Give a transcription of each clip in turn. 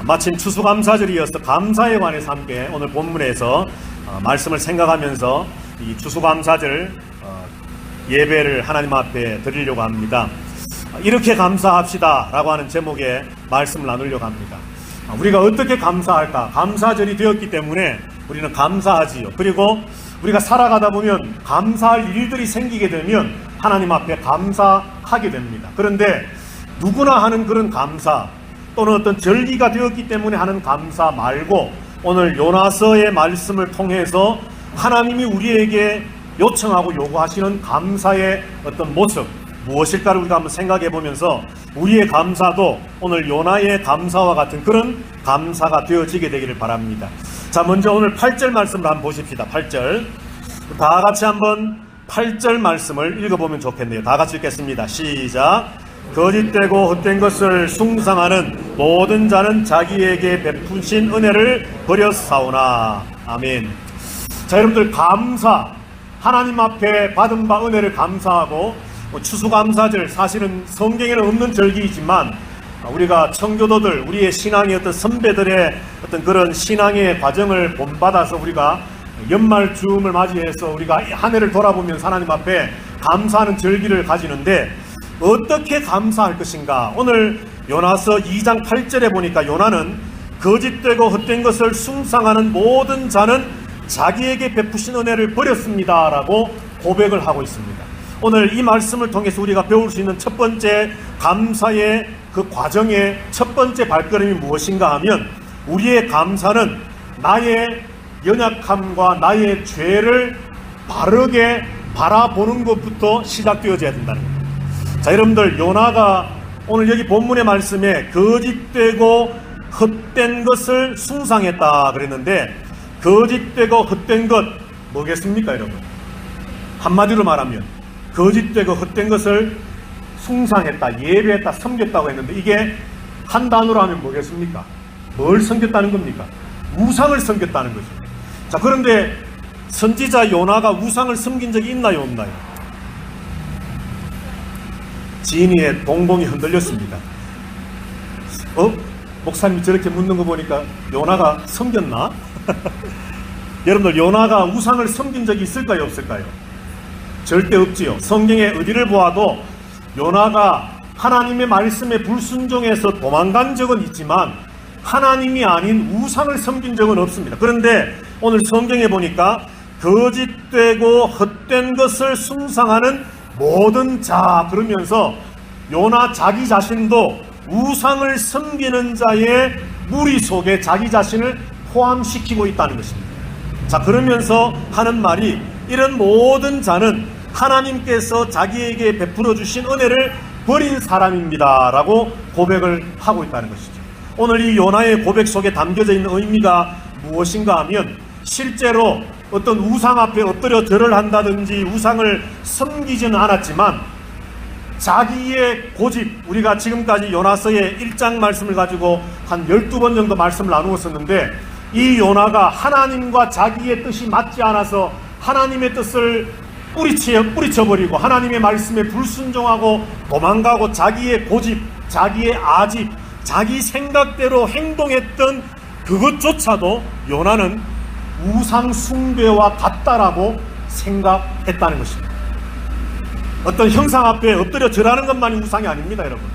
마침 추수감사절이어서 감사에 관해서 함께 오늘 본문에서 말씀을 생각하면서 이 추수감사절 예배를 하나님 앞에 드리려고 합니다. 이렇게 감사합시다 라고 하는 제목의 말씀을 나누려고 합니다. 우리가 어떻게 감사할까? 감사절이 되었기 때문에 우리는 감사하지요. 그리고 우리가 살아가다 보면 감사할 일들이 생기게 되면 하나님 앞에 감사하게 됩니다. 그런데 누구나 하는 그런 감사 또는 어떤 절기가 되었기 때문에 하는 감사 말고 오늘 요나서의 말씀을 통해서 하나님이 우리에게 요청하고 요구하시는 감사의 어떤 모습 무엇일까를 우리가 한번 생각해 보면서 우리의 감사도 오늘 요나의 감사와 같은 그런 감사가 되어지게 되기를 바랍니다. 자, 먼저 오늘 8절 말씀을 한번 보십시다. 8절 다 같이 한번 8절 말씀을 읽어보면 좋겠네요. 다 같이 읽겠습니다. 시작. 거짓되고 헛된 것을 숭상하는 모든 자는 자기에게 베푸신 은혜를 버렸사오나. 아멘. 자, 여러분들 감사, 하나님 앞에 받은 바 은혜를 감사하고 추수감사절 사실은 성경에는 없는 절기이지만 우리가 청교도들 우리의 신앙의 어떤 선배들의 어떤 그런 신앙의 과정을 본받아서 우리가 연말 즈음을 맞이해서 우리가 한 해를 돌아보면서 하나님 앞에 감사하는 절기를 가지는데 어떻게 감사할 것인가? 오늘 요나서 2장 8절에 보니까 요나는 거짓되고 헛된 것을 숭상하는 모든 자는 자기에게 베푸신 은혜를 버렸습니다 라고 고백을 하고 있습니다. 오늘 이 말씀을 통해서 우리가 배울 수 있는 첫 번째 감사의 그 과정의 첫 번째 발걸음이 무엇인가 하면 우리의 감사는 나의 연약함과 나의 죄를 바르게 바라보는 것부터 시작되어져야 된다는 겁니다. 자, 여러분들 요나가 오늘 여기 본문의 말씀에 거짓되고 헛된 것을 숭상했다 그랬는데 거짓되고 헛된 것 뭐겠습니까 여러분? 한마디로 말하면 거짓되고 헛된 것을 숭상했다, 예배했다, 섬겼다고 했는데 이게 한 단어로 하면 뭐겠습니까? 뭘 섬겼다는 겁니까? 우상을 섬겼다는 거죠. 자, 그런데 선지자 요나가 우상을 섬긴 적이 있나요, 없나요? 지인이의 동공이 흔들렸습니다. 목사님이 저렇게 묻는 거 보니까 요나가 섬겼나? 여러분들 요나가 우상을 섬긴 적이 있을까요, 없을까요? 절대 없지요. 성경에 어디를 보아도 요나가 하나님의 말씀에 불순종해서 도망간 적은 있지만 하나님이 아닌 우상을 섬긴 적은 없습니다. 그런데 오늘 성경에 보니까 거짓되고 헛된 것을 숭상하는 모든 자 그러면서 요나 자기 자신도 우상을 섬기는 자의 무리 속에 자기 자신을 포함시키고 있다는 것입니다. 자, 그러면서 하는 말이 이런 모든 자는 하나님께서 자기에게 베풀어 주신 은혜를 버린 사람입니다 라고 고백을 하고 있다는 것이죠. 오늘 이 요나의 고백 속에 담겨져 있는 의미가 무엇인가 하면 실제로 어떤 우상 앞에 엎드려 절을 한다든지 우상을 섬기지는 않았지만 자기의 고집, 우리가 지금까지 요나서의 1장 말씀을 가지고 한 12번 정도 말씀을 나누었었는데 이 요나가 하나님과 자기의 뜻이 맞지 않아서 하나님의 뜻을 뿌리쳐버리고 하나님의 말씀에 불순종하고 도망가고 자기의 고집, 자기의 아집, 자기 생각대로 행동했던 그것조차도 요나는 우상 숭배와 같다라고 생각했다는 것입니다. 어떤 형상 앞에 엎드려 절하는 것만이 우상이 아닙니다, 여러분.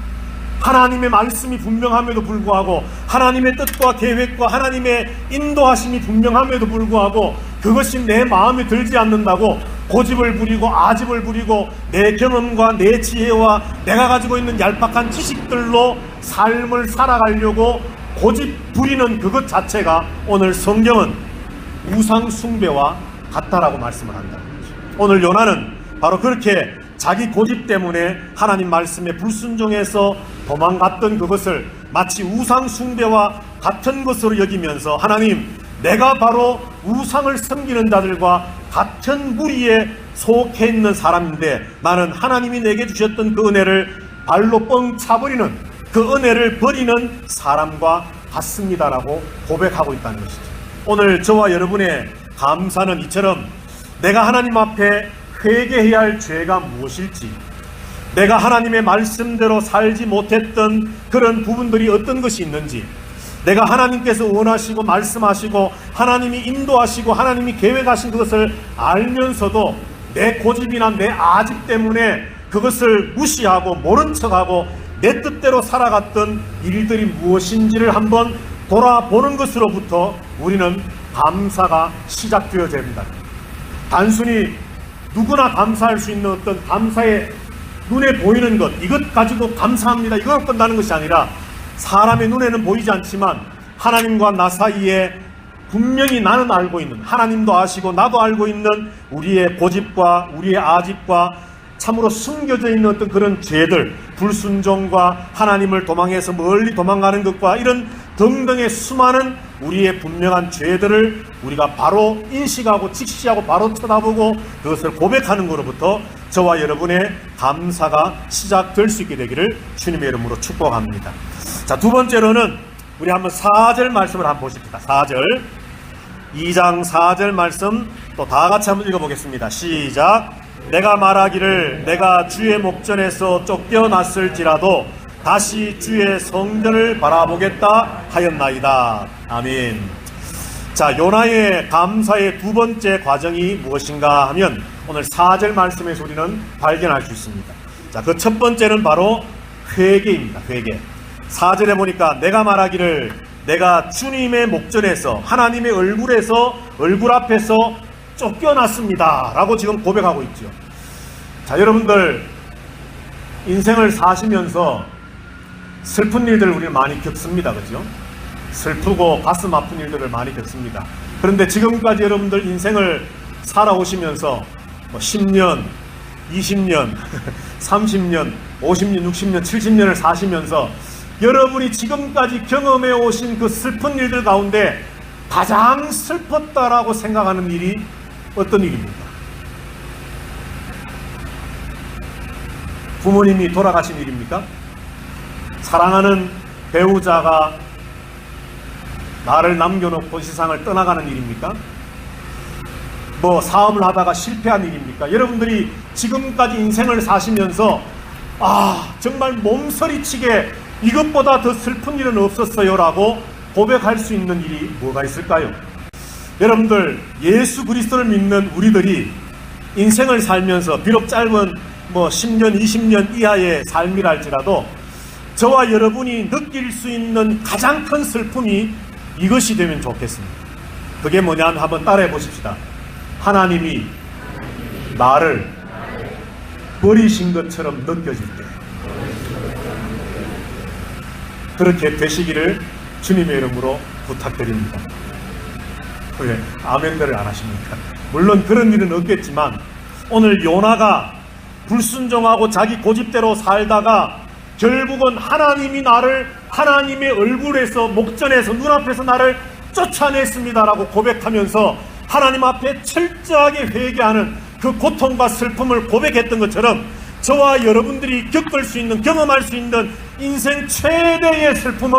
하나님의 말씀이 분명함에도 불구하고 하나님의 뜻과 계획과 하나님의 인도하심이 분명함에도 불구하고 그것이 내 마음에 들지 않는다고 고집을 부리고 아집을 부리고 내 경험과 내 지혜와 내가 가지고 있는 얄팍한 지식들로 삶을 살아가려고 고집 부리는 그것 자체가 오늘 성경은 우상 숭배와 같다라고 말씀을 한다는 거죠. 오늘 요나는 바로 그렇게 자기 고집 때문에 하나님 말씀에 불순종해서 도망갔던 그것을 마치 우상 숭배와 같은 것으로 여기면서 하나님, 내가 바로 우상을 섬기는 자들과 같은 무리에 속해 있는 사람인데 나는 하나님이 내게 주셨던 그 은혜를 발로 뻥 차버리는 그 은혜를 버리는 사람과 같습니다라고 고백하고 있다는 것이죠. 오늘 저와 여러분의 감사는 이처럼 내가 하나님 앞에 회개해야 할 죄가 무엇일지, 내가 하나님의 말씀대로 살지 못했던 그런 부분들이 어떤 것이 있는지, 내가 하나님께서 원하시고 말씀하시고 하나님이 인도하시고 하나님이 계획하신 그것을 알면서도 내 고집이나 내 아집 때문에 그것을 무시하고 모른 척하고 내 뜻대로 살아갔던 일들이 무엇인지를 한번 돌아보는 것으로부터 우리는 감사가 시작되어야 합니다. 단순히 누구나 감사할 수 있는 어떤 감사의 눈에 보이는 것, 이것 가지고 감사합니다, 이걸 끝나는 것이 아니라 사람의 눈에는 보이지 않지만 하나님과 나 사이에 분명히 나는 알고 있는, 하나님도 아시고 나도 알고 있는 우리의 고집과 우리의 아집과 참으로 숨겨져 있는 어떤 그런 죄들, 불순종과 하나님을 도망해서 멀리 도망가는 것과 이런 등등의 수많은 우리의 분명한 죄들을 우리가 바로 인식하고 직시하고 바로 쳐다보고 그것을 고백하는 것으로부터 저와 여러분의 감사가 시작될 수 있게 되기를 주님의 이름으로 축복합니다. 자, 두 번째로는 우리 한번 4절 말씀을 한번 보십시다. 4절, 2장 4절 말씀 또 다 같이 한번 읽어보겠습니다. 시작. 내가 말하기를 내가 주의 목전에서 쫓겨났을지라도 다시 주의 성전을 바라보겠다 하였나이다. 아멘. 자, 요나의 감사의 두 번째 과정이 무엇인가 하면 오늘 4절 말씀에서 우리는 발견할 수 있습니다. 자, 그 첫 번째는 바로 회개입니다. 회개. 4절에 보니까 내가 말하기를 내가 주님의 목전에서 하나님의 얼굴 앞에서 쫓겨났습니다 라고 지금 고백하고 있죠. 자, 여러분들 인생을 사시면서 슬픈 일들을 우리는 많이 겪습니다. 그죠? 슬프고 가슴 아픈 일들을 많이 겪습니다. 그런데 지금까지 여러분들 인생을 살아오시면서 10년, 20년, 30년, 50년, 60년, 70년을 사시면서 여러분이 지금까지 경험해 오신 그 슬픈 일들 가운데 가장 슬펐다라고 생각하는 일이 어떤 일입니까? 부모님이 돌아가신 일입니까? 사랑하는 배우자가 나를 남겨놓고 세상을 떠나가는 일입니까? 사업을 하다가 실패한 일입니까? 여러분들이 지금까지 인생을 사시면서 정말 몸서리치게 이것보다 더 슬픈 일은 없었어요 라고 고백할 수 있는 일이 뭐가 있을까요? 여러분들, 예수 그리스도를 믿는 우리들이 인생을 살면서 비록 짧은 10년, 20년 이하의 삶이랄지라도 저와 여러분이 느낄 수 있는 가장 큰 슬픔이 이것이 되면 좋겠습니다. 그게 뭐냐면 한번 따라해 보십시다. 하나님이 나를 버리신 것처럼 느껴질 때, 그렇게 되시기를 주님의 이름으로 부탁드립니다. 왜 아멘들을 안 하십니까? 물론 그런 일은 없겠지만 오늘 요나가 불순종하고 자기 고집대로 살다가 결국은 하나님이 나를 하나님의 얼굴에서 목전에서 눈앞에서 나를 쫓아냈습니다라고 고백하면서 하나님 앞에 철저하게 회개하는 그 고통과 슬픔을 고백했던 것처럼 저와 여러분들이 겪을 수 있는, 경험할 수 있는 인생 최대의 슬픔은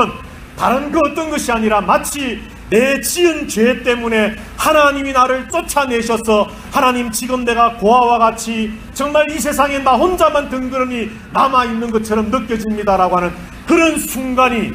다른 그 어떤 것이 아니라 마치 내 지은 죄 때문에 하나님이 나를 쫓아내셔서 하나님 지금 내가 고아와 같이 정말 이 세상에 나 혼자만 덩그러니 남아있는 것처럼 느껴집니다라고 하는 그런 순간이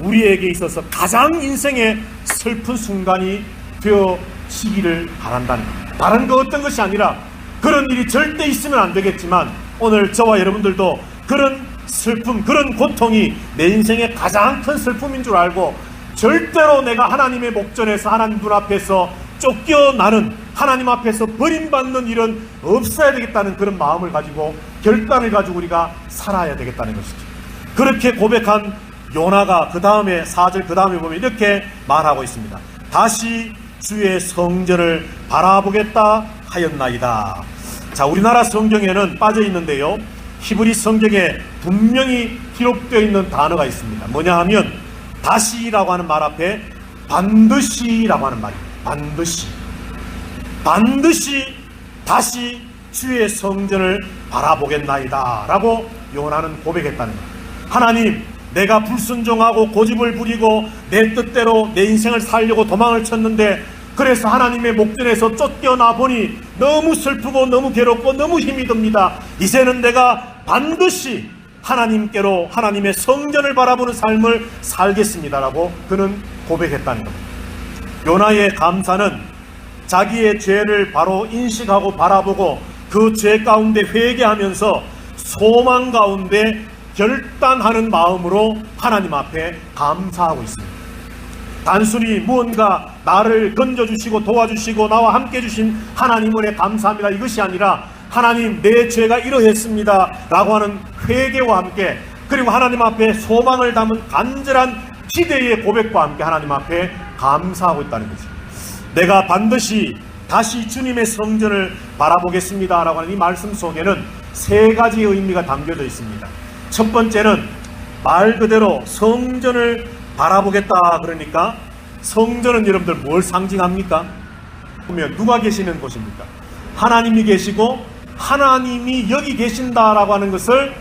우리에게 있어서 가장 인생의 슬픈 순간이 되어지기를 바란다는 겁니다. 다른 그 어떤 것이 아니라 그런 일이 절대 있으면 안 되겠지만 오늘 저와 여러분들도 그런 슬픔, 그런 고통이 내 인생의 가장 큰 슬픔인 줄 알고 절대로 내가 하나님의 목전에서 하나님 눈앞에서 쫓겨나는, 하나님 앞에서 버림받는 일은 없어야 되겠다는 그런 마음을 가지고 결단을 가지고 우리가 살아야 되겠다는 것이죠. 그렇게 고백한 요나가 그 다음에 4절 그 다음에 보면 이렇게 말하고 있습니다. 다시 주의 성전을 바라보겠다 하였나이다. 자, 우리나라 성경에는 빠져 있는데요, 히브리 성경에 분명히 기록되어 있는 단어가 있습니다. 뭐냐 하면 다시라고 하는 말 앞에 반드시라고 하는 말입니다. 반드시 다시 주의 성전을 바라보겠나이다 라고 요나는 고백했다는 거예요. 하나님, 내가 불순종하고 고집을 부리고 내 뜻대로 내 인생을 살려고 도망을 쳤는데 그래서 하나님의 목전에서 쫓겨나 보니 너무 슬프고 너무 괴롭고 너무 힘이 듭니다. 이제는 내가 반드시 하나님께로 하나님의 성전을 바라보는 삶을 살겠습니다라고 그는 고백했다는 겁니다. 요나의 감사는 자기의 죄를 바로 인식하고 바라보고 그 죄 가운데 회개하면서 소망 가운데 결단하는 마음으로 하나님 앞에 감사하고 있습니다. 단순히 무언가 나를 건져주시고 도와주시고 나와 함께 해주신 하나님 은혜 감사합니다 이것이 아니라 하나님 내 죄가 이러했습니다 라고 하는 회개와 함께 그리고 하나님 앞에 소망을 담은 간절한 기대의 고백과 함께 하나님 앞에 감사하고 있다는 거죠. 내가 반드시 다시 주님의 성전을 바라보겠습니다 라고 하는 이 말씀 속에는 세 가지의 의미가 담겨져 있습니다. 첫 번째는 말 그대로 성전을 바라보겠다. 그러니까 성전은 여러분들 뭘 상징합니까? 보면 누가 계시는 곳입니까? 하나님이 계시고 하나님이 여기 계신다라고 하는 것을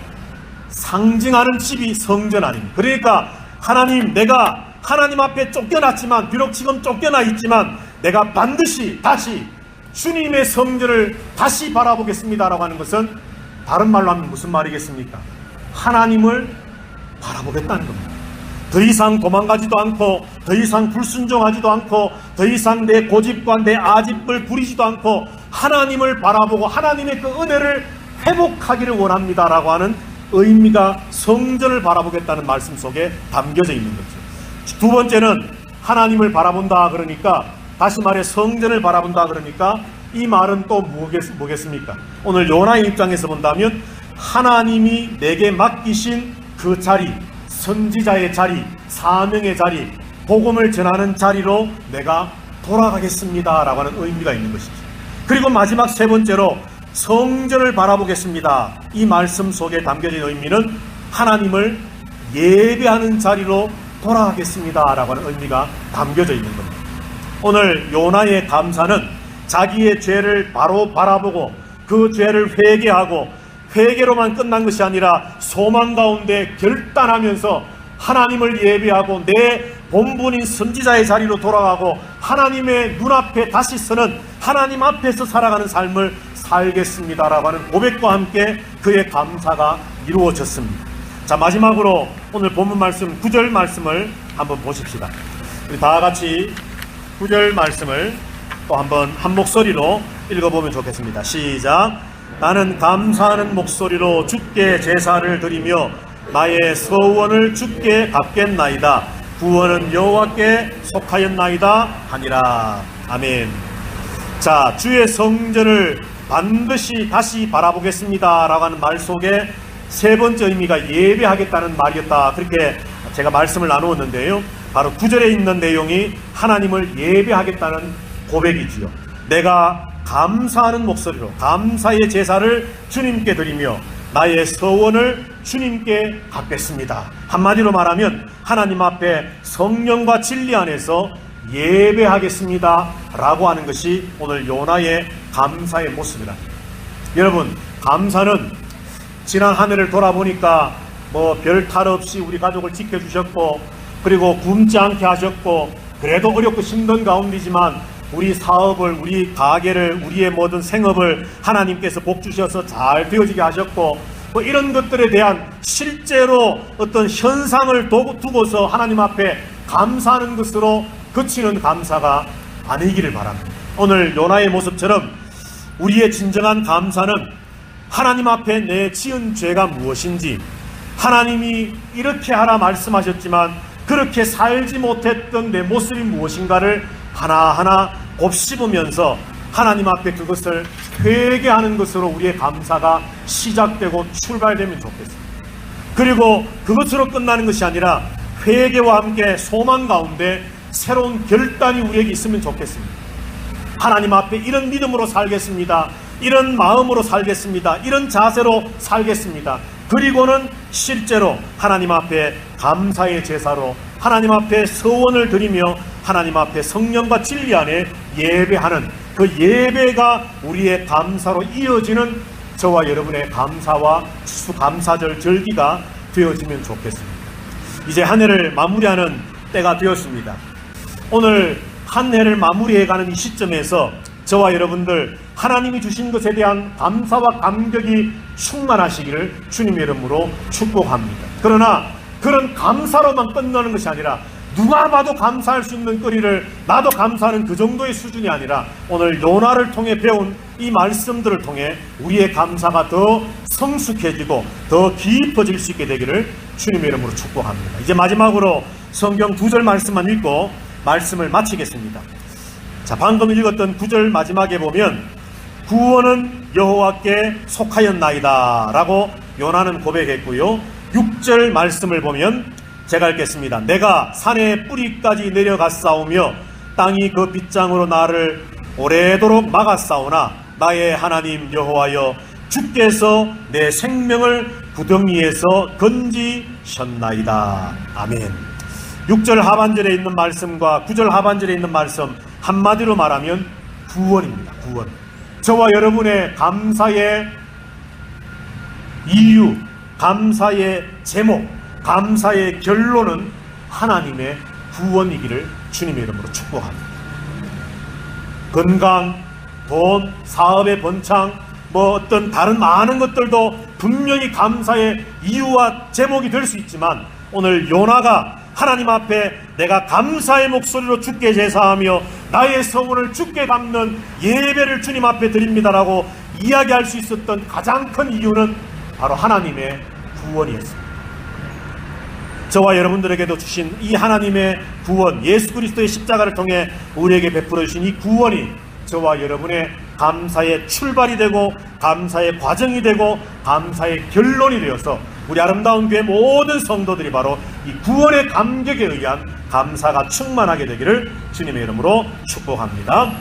상징하는 집이 성전 아닙니까? 그러니까 하나님, 내가 하나님 앞에 쫓겨났지만, 비록 지금 쫓겨나 있지만 내가 반드시 다시 주님의 성전을 다시 바라보겠습니다라고 하는 것은 다른 말로 하면 무슨 말이겠습니까? 하나님을 바라보겠다는 겁니다. 더 이상 도망가지도 않고 더 이상 불순종하지도 않고 더 이상 내 고집과 내 아집을 부리지도 않고 하나님을 바라보고 하나님의 그 은혜를 회복하기를 원합니다라고 하는 의미가 성전을 바라보겠다는 말씀 속에 담겨져 있는 거죠. 두 번째는 하나님을 바라본다 그러니까, 다시 말해 성전을 바라본다 그러니까 이 말은 또 뭐겠습니까? 오늘 요나의 입장에서 본다면 하나님이 내게 맡기신 그 자리, 선지자의 자리, 사명의 자리, 복음을 전하는 자리로 내가 돌아가겠습니다 라고 하는 의미가 있는 것이죠. 그리고 마지막 세 번째로 성전을 바라보겠습니다. 이 말씀 속에 담겨진 의미는 하나님을 예배하는 자리로 돌아가겠습니다 라고 하는 의미가 담겨져 있는 겁니다. 오늘 요나의 감사는 자기의 죄를 바로 바라보고 그 죄를 회개하고 회개로만 끝난 것이 아니라 소망 가운데 결단하면서 하나님을 예배하고 내 본분인 선지자의 자리로 돌아가고 하나님의 눈앞에 다시 서는, 하나님 앞에서 살아가는 삶을 살겠습니다라고 하는 고백과 함께 그의 감사가 이루어졌습니다. 자, 마지막으로 오늘 본문 말씀 9절 말씀을 한번 보십시다. 우리 다 같이 9절 말씀을 또 한번 한 목소리로 읽어보면 좋겠습니다. 시작. 나는 감사하는 목소리로 주께 제사를 드리며 나의 서원을 주께 갚겠나이다. 구원은 여호와께 속하였나이다 하니라. 아멘. 자, 주의 성전을 반드시 다시 바라보겠습니다 라고 하는 말 속에 세 번째 의미가 예배하겠다는 말이었다. 그렇게 제가 말씀을 나누었는데요, 바로 9절에 있는 내용이 하나님을 예배하겠다는 고백이지요. 내가 감사하는 목소리로 감사의 제사를 주님께 드리며 나의 서원을 주님께 갚겠습니다. 한마디로 말하면 하나님 앞에 성령과 진리 안에서 예배하겠습니다 라고 하는 것이 오늘 요나의 감사의 모습이다. 여러분, 감사는 지난 한 해를 돌아보니까 뭐 별 탈 없이 우리 가족을 지켜주셨고, 그리고 굶지 않게 하셨고, 그래도 어렵고 힘든 가운데지만 우리 사업을, 우리 가게를, 우리의 모든 생업을 하나님께서 복 주셔서 잘 되어지게 하셨고, 뭐 이런 것들에 대한 실제로 어떤 현상을 두고서 하나님 앞에 감사하는 것으로 그치는 감사가 아니기를 바랍니다. 오늘 요나의 모습처럼 우리의 진정한 감사는 하나님 앞에 내 지은 죄가 무엇인지, 하나님이 이렇게 하라 말씀하셨지만 그렇게 살지 못했던 내 모습이 무엇인가를 하나하나 곱씹으면서 하나님 앞에 그것을 회개하는 것으로 우리의 감사가 시작되고 출발되면 좋겠습니다. 그리고 그것으로 끝나는 것이 아니라 회개와 함께 소망 가운데 새로운 결단이 우리에게 있으면 좋겠습니다. 하나님 앞에 이런 믿음으로 살겠습니다, 이런 마음으로 살겠습니다, 이런 자세로 살겠습니다. 그리고는 실제로 하나님 앞에 감사의 제사로 하나님 앞에 서원을 드리며 하나님 앞에 성령과 진리 안에 예배하는 그 예배가 우리의 감사로 이어지는 저와 여러분의 감사와 추수감사절 절기가 되어지면 좋겠습니다. 이제 한 해를 마무리하는 때가 되었습니다. 오늘 한 해를 마무리해가는 이 시점에서 저와 여러분들 하나님이 주신 것에 대한 감사와 감격이 충만하시기를 주님의 이름으로 축복합니다. 그러나 그런 감사로만 끝나는 것이 아니라 누가 봐도 감사할 수 있는 거리를 나도 감사하는 그 정도의 수준이 아니라 오늘 요나를 통해 배운 이 말씀들을 통해 우리의 감사가 더 성숙해지고 더 깊어질 수 있게 되기를 주님의 이름으로 축복합니다. 이제 마지막으로 성경 2절 말씀만 읽고 말씀을 마치겠습니다. 자, 방금 읽었던 9절 마지막에 보면 구원은 여호와께 속하였나이다 라고 요나는 고백했고요. 6절 말씀을 보면 제가 읽겠습니다. 내가 산의 뿌리까지 내려갔사오며 땅이 그 빗장으로 나를 오래도록 막았사오나 나의 하나님 여호와여 주께서 내 생명을 구덩이에서 건지셨나이다. 아멘. 6절 하반절에 있는 말씀과 9절 하반절에 있는 말씀 한마디로 말하면 구원입니다. 구원. 저와 여러분의 감사의 이유, 감사의 제목, 감사의 결론은 하나님의 구원이기를 주님의 이름으로 축복합니다. 건강, 돈, 사업의 번창, 어떤 다른 많은 것들도 분명히 감사의 이유와 제목이 될 수 있지만 오늘 요나가 하나님 앞에 내가 감사의 목소리로 주께 제사하며 나의 소원을 주께 갚는 예배를 주님 앞에 드립니다라고 이야기할 수 있었던 가장 큰 이유는 바로 하나님의 구원이었습니다. 저와 여러분들에게도 주신 이 하나님의 구원, 예수 그리스도의 십자가를 통해 우리에게 베풀어 주신 이 구원이 저와 여러분의 감사의 출발이 되고 감사의 과정이 되고 감사의 결론이 되어서 우리 아름다운 교회 모든 성도들이 바로 이 구원의 감격에 의한 감사가 충만하게 되기를 주님의 이름으로 축복합니다.